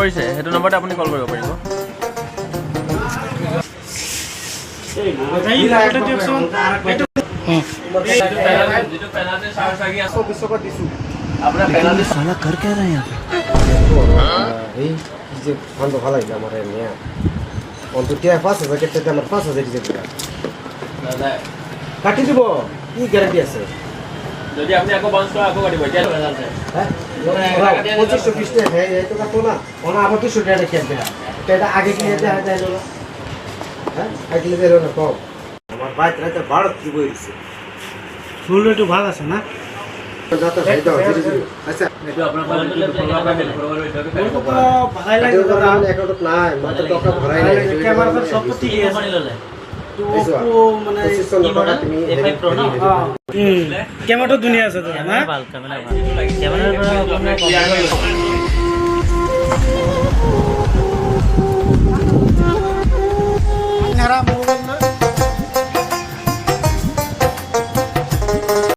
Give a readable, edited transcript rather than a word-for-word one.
কৰিছে সেইটো নম্বৰতে আপুনি কল কৰিব পাৰিব। साला कर क्या रहा है यहाँ पे? যে ফন্ড ভালো লাগে আমার এমনি অন্তত 5,000 কেটে আমার 5,000 দিতে পারে কাটি দিব কি গ্যারান্টি আছে যদি আপনি আকৌ বাউন্স কৰে আকৌ কাটিব এতিয়া হ্যাঁ 2520 টাকা হ্যাঁ এই তো কাটো না ওনা আবার 200 টাকা রেখে দেয়া এটা আগে কিনে দেয়া যায় না হ্যাঁ আগে কিনে দেয়া না কম আমার বাইক রাতে 12 কি বইছে ফুল একটু ভালো আছে না? যাতে ভাই দাও ধীরে ধীরে আচ্ছা এইটো আপোনাৰ পৰা ভালাই লাগে দাদা একাউন্ট নাই মাত্র টাকা ভরাই নাই ক্যামেরা সব তো ঠিক আছে তো মানে এফআই প্রো না ক্যামেরা দুনিয়া আছে তো না ভাল ক্যামেরা ভাল ক্যামেরাৰ পৰা আপোনাৰ ক্লিয়াৰ হৈ গ'ল নারা